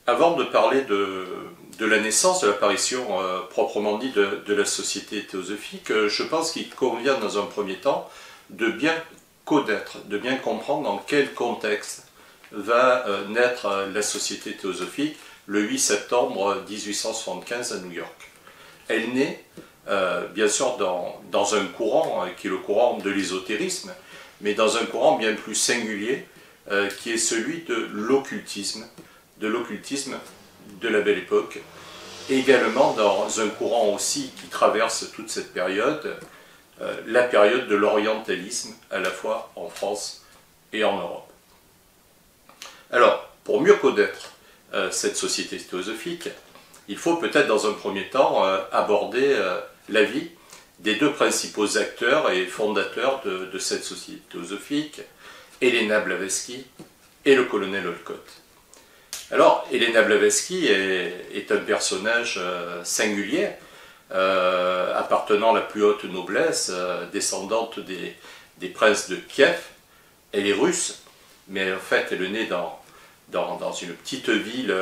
Avant de parler de la naissance, de l'apparition proprement dit de la société théosophique, je pense qu'il convient dans un premier temps de bien connaître, de bien comprendre dans quel contexte va naître la société théosophique le 8 septembre 1875 à New York. Elle naît bien sûr dans un courant qui est le courant de l'ésotérisme, mais dans un courant bien plus singulier qui est celui de l'occultisme de la Belle Époque, et également dans un courant aussi qui traverse toute cette période, la période de l'orientalisme, à la fois en France et en Europe. Alors, pour mieux connaître cette société théosophique, il faut peut-être dans un premier temps aborder la vie des deux principaux acteurs et fondateurs de cette société théosophique, Helena Blavatsky et le colonel Olcott. Alors, Helena Blavatsky est un personnage singulier, appartenant à la plus haute noblesse, descendante des princes de Kiev. Elle est russe, mais en fait elle est née dans une petite ville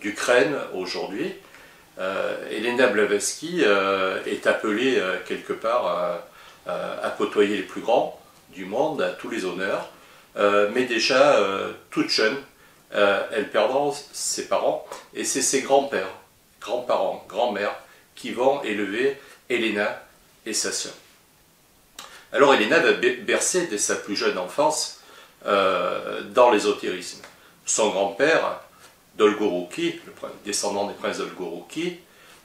d'Ukraine aujourd'hui. Helena Blavatsky est appelée quelque part à côtoyer les plus grands du monde, à tous les honneurs, mais déjà toute jeune, elle perdra ses parents, et c'est ses grands-pères, grands-parents, grands-mères qui vont élever Helena et sa sœur. Alors Helena va bercer dès sa plus jeune enfance dans l'ésotérisme. Son grand-père, Dolgorouki, descendant des princes Dolgorouki,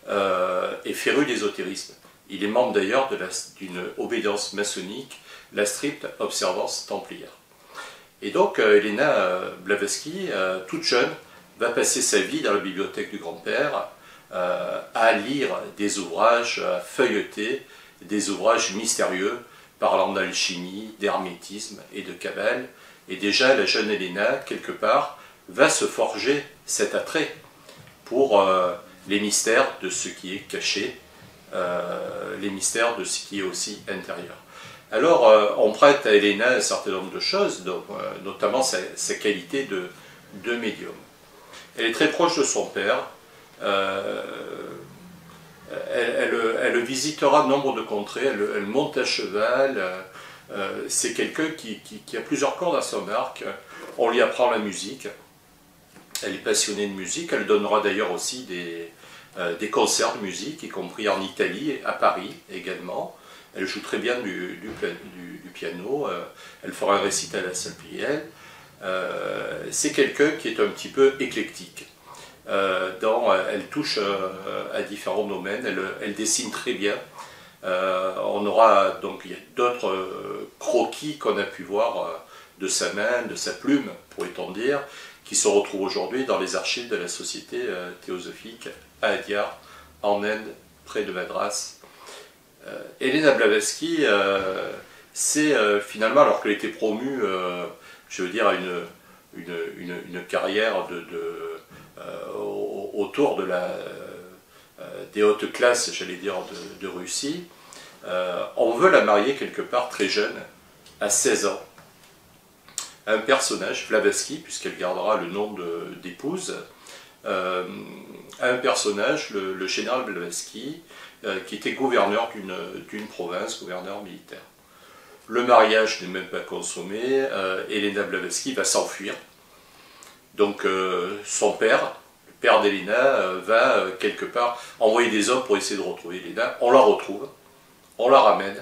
est féru d'ésotérisme. Il est membre d'ailleurs d'une obédience maçonnique, la stricte observance templière. Et donc, Helena Blavatsky, toute jeune, va passer sa vie dans la bibliothèque du grand-père, à lire des ouvrages, à feuilleter des ouvrages mystérieux parlant d'alchimie, d'hermétisme et de cabale. Et déjà, la jeune Helena, quelque part, va se forger cet attrait pour les mystères de ce qui est caché, les mystères de ce qui est aussi intérieur. Alors, on prête à Helena un certain nombre de choses, donc, notamment sa qualité de médium. Elle est très proche de son père, elle visitera nombre de contrées, elle monte à cheval, c'est quelqu'un qui a plusieurs cordes à son arc, on lui apprend la musique, elle est passionnée de musique, elle donnera d'ailleurs aussi des concerts de musique, y compris en Italie et à Paris également. Elle joue très bien du piano, elle fera un récital à Salpiel. C'est quelqu'un qui est un petit peu éclectique. Elle touche à différents domaines, elle dessine très bien. On aura donc, il y a d'autres croquis qu'on a pu voir de sa main, de sa plume, pourrait-on dire, qui se retrouvent aujourd'hui dans les archives de la Société théosophique à Adyar, en Inde, près de Madras. Helena Blavatsky, c'est finalement, alors qu'elle était promue, je veux dire, à une carrière autour des hautes classes, j'allais dire, de Russie, on veut la marier quelque part très jeune, à 16 ans. un personnage, Blavatsky, puisqu'elle gardera le nom d'épouse, un personnage, le général Blavatsky, qui était gouverneur d'une province, gouverneur militaire. Le mariage n'est même pas consommé, Elena Blavatsky va s'enfuir. Donc son père, le père d'Elena, va quelque part envoyer des hommes pour essayer de retrouver Elena. On la retrouve, on la ramène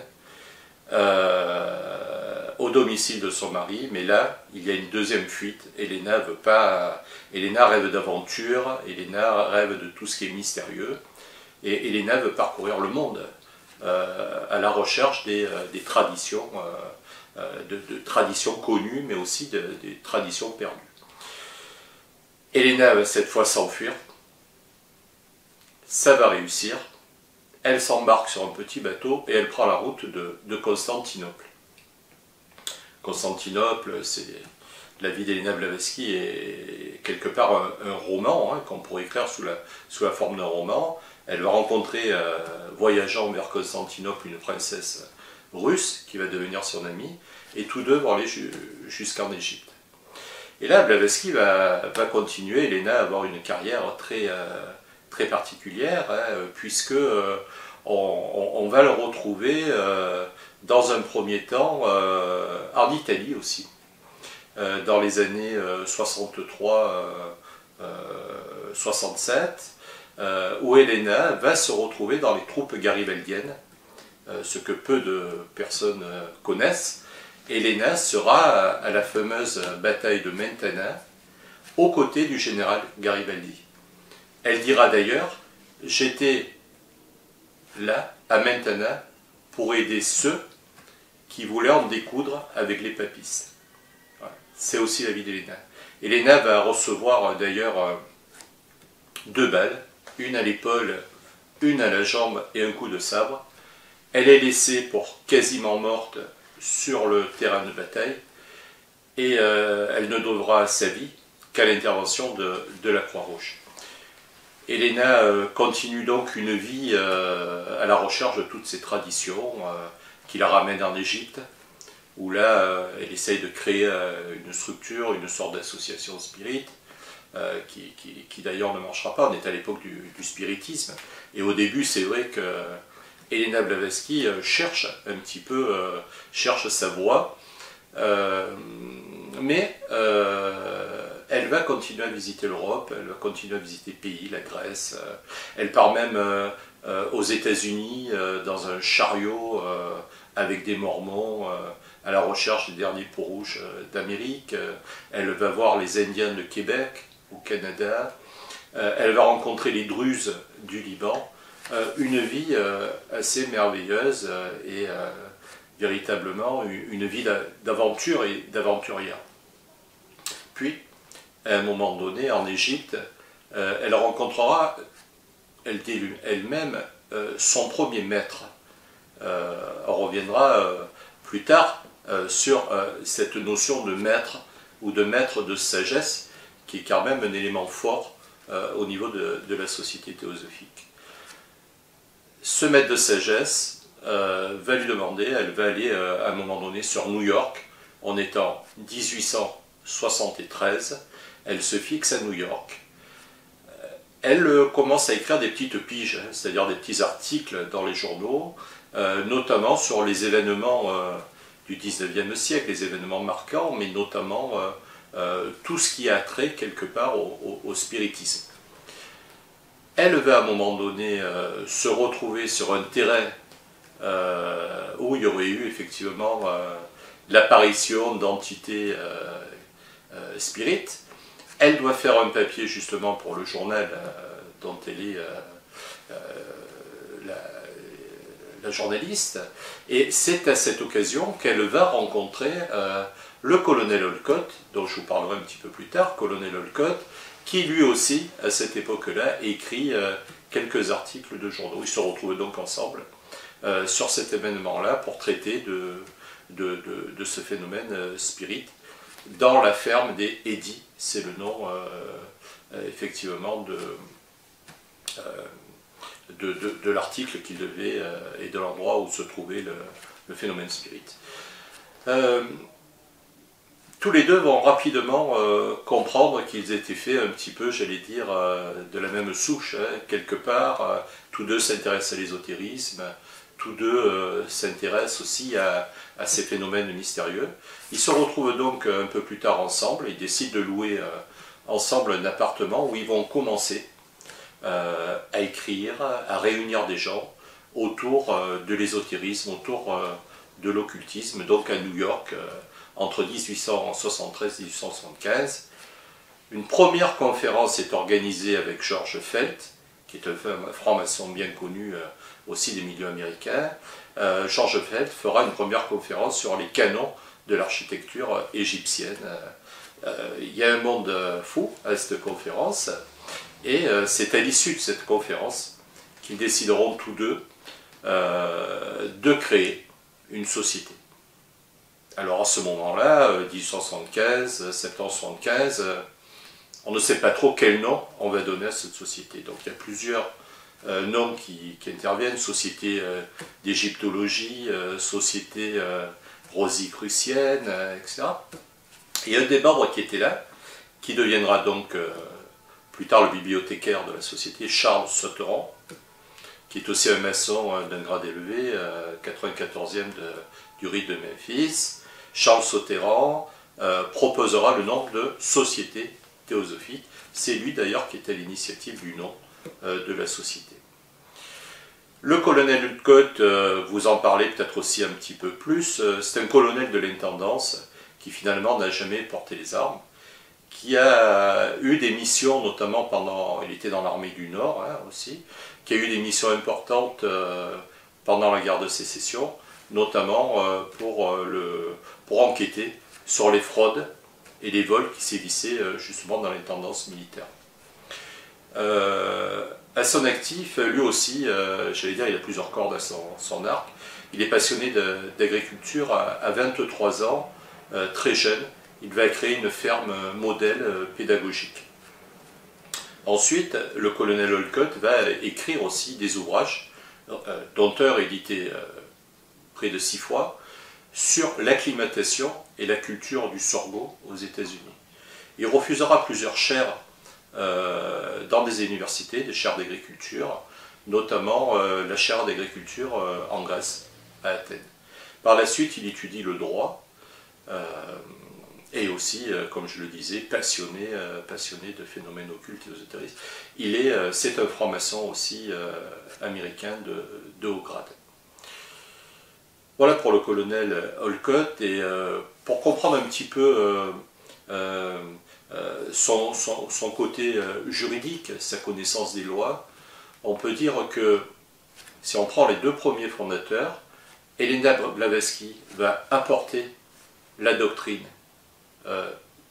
au domicile de son mari, mais là, il y a une deuxième fuite. Elena veut pas. Elena rêve d'aventure, Elena rêve de tout ce qui est mystérieux, et Elena veut parcourir le monde à la recherche des traditions, de traditions connues, mais aussi des traditions perdues. Elena va cette fois s'enfuir, ça va réussir, elle s'embarque sur un petit bateau et elle prend la route de Constantinople. Constantinople, c'est la vie d'Elena Blavatsky est quelque part un roman, qu'on pourrait écrire sous la forme d'un roman. Elle va rencontrer, voyageant vers Constantinople, une princesse russe qui va devenir son amie, et tous deux vont aller jusqu'en Égypte. Et là, Blavatsky va continuer, Elena, à avoir une carrière très particulière, puisque on va le retrouver dans un premier temps en Italie aussi, dans les années 63-67, où Elena va se retrouver dans les troupes garibaldiennes, ce que peu de personnes connaissent. Elena sera à la fameuse bataille de Mentana, aux côtés du général Garibaldi. Elle dira d'ailleurs, j'étais là, à Mentana, pour aider ceux qui voulaient en découdre avec les papistes. Voilà. C'est aussi la vie d'Elena. Elena va recevoir d'ailleurs 2 balles, une à l'épaule, une à la jambe et un coup de sabre. Elle est laissée pour quasiment morte sur le terrain de bataille, et elle ne devra sa vie qu'à l'intervention de la Croix-Rouge. Elena continue donc une vie à la recherche de toutes ces traditions qui la ramènent en Égypte, où là elle essaye de créer une structure, une sorte d'association spirit, qui d'ailleurs ne marchera pas. On est à l'époque du spiritisme, et au début c'est vrai que Elena Blavatsky cherche un petit peu, cherche sa voie, mais elle va continuer à visiter l'Europe, elle va continuer à visiter le pays, la Grèce, elle part même aux États-Unis dans un chariot avec des Mormons à la recherche des derniers peaux rouges d'Amérique. Elle va voir les Indiens de Québec, au Canada, elle va rencontrer les Druzes du Liban. Une vie assez merveilleuse et véritablement une vie d'aventure et d'aventurière. Puis, à un moment donné, en Égypte, elle rencontrera, elle dit elle-même, son premier maître. On reviendra plus tard sur cette notion de maître ou de maître de sagesse, qui est quand même un élément fort au niveau de la société théosophique. Ce maître de sagesse va lui demander, elle va aller à un moment donné sur New York, on est en 1873, elle se fixe à New York. Elle commence à écrire des petites piges, c'est-à-dire des petits articles dans les journaux, notamment sur les événements du 19e siècle, les événements marquants, mais notamment tout ce qui a trait quelque part au spiritisme. Elle va à un moment donné se retrouver sur un terrain où il y aurait eu effectivement l'apparition d'entités spirites. Elle doit faire un papier justement pour le journal dont elle est la journaliste, et c'est à cette occasion qu'elle va rencontrer le colonel Olcott, dont je vous parlerai un petit peu plus tard, colonel Olcott, qui lui aussi, à cette époque-là, écrit quelques articles de journaux. Ils se retrouvent donc ensemble sur cet événement-là pour traiter de ce phénomène spirit dans la ferme des Eddy. C'est le nom, effectivement, de l'article qu'il devait et de l'endroit où se trouvait le phénomène spirit. tous les deux vont rapidement comprendre qu'ils étaient faits un petit peu, j'allais dire, de la même souche, hein, quelque part. Tous deux s'intéressent à l'ésotérisme, tous deux s'intéressent aussi à ces phénomènes mystérieux. Ils se retrouvent donc un peu plus tard ensemble, ils décident de louer ensemble un appartement où ils vont commencer à écrire, à réunir des gens autour de l'ésotérisme, autour de l'occultisme, donc à New York, entre 1873 et 1875. Une première conférence est organisée avec George Felt, qui est un franc-maçon bien connu aussi des milieux américains. George Felt fera une première conférence sur les canons de l'architecture égyptienne. Il y a un monde fou à cette conférence, et c'est à l'issue de cette conférence qu'ils décideront tous deux de créer une société. Alors à ce moment-là, 1875, 1775, on ne sait pas trop quel nom on va donner à cette société. Donc il y a plusieurs noms qui interviennent, société d'égyptologie, société rosicrucienne, etc. Et il y a un des membres qui était là, qui deviendra donc plus tard le bibliothécaire de la société, Charles Sauteran, qui est aussi un maçon d'un grade élevé, 94e du rite de Memphis. Charles Sauteran proposera le nom de Société théosophique. C'est lui d'ailleurs qui est à l'initiative du nom de la société. Le colonel Hulcott, vous en parlez peut-être aussi un petit peu plus, c'est un colonel de l'intendance qui finalement n'a jamais porté les armes, qui a eu des missions, notamment pendant, il était dans l'armée du Nord hein, aussi, qui a eu des missions importantes pendant la guerre de sécession, notamment pour enquêter sur les fraudes et les vols qui sévissaient justement dans l'intendance militaire. À son actif, lui aussi, j'allais dire, il a plusieurs cordes à son arc. Il est passionné d'agriculture à 23 ans, très jeune. Il va créer une ferme modèle pédagogique. Ensuite, le colonel Hulcott va écrire aussi des ouvrages, dont un édité près de 6 fois, sur l'acclimatation et la culture du sorgho aux États-Unis. Il refusera plusieurs chaires dans des universités, des chaires d'agriculture, notamment la chaire d'agriculture en Grèce, à Athènes. Par la suite, il étudie le droit, et aussi, comme je le disais, passionné de phénomènes occultes et ésotéristes. C'est un franc-maçon aussi américain de haut grade. Voilà pour le colonel Hulcott, et pour comprendre un petit peu son côté juridique, sa connaissance des lois, on peut dire que si on prend les deux premiers fondateurs, Helena Blavatsky va apporter la doctrine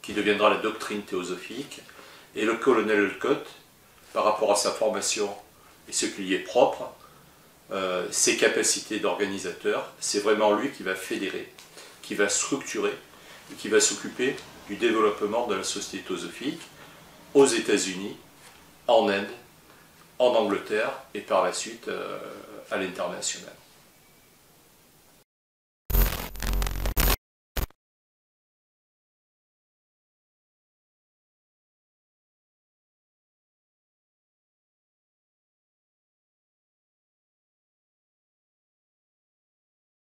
qui deviendra la doctrine théosophique, et le colonel Hulcott, par rapport à sa formation et ce qui lui est propre, ses capacités d'organisateur, c'est vraiment lui qui va fédérer, qui va structurer, et qui va s'occuper du développement de la société théosophique aux États-Unis, en Inde, en Angleterre et par la suite à l'international.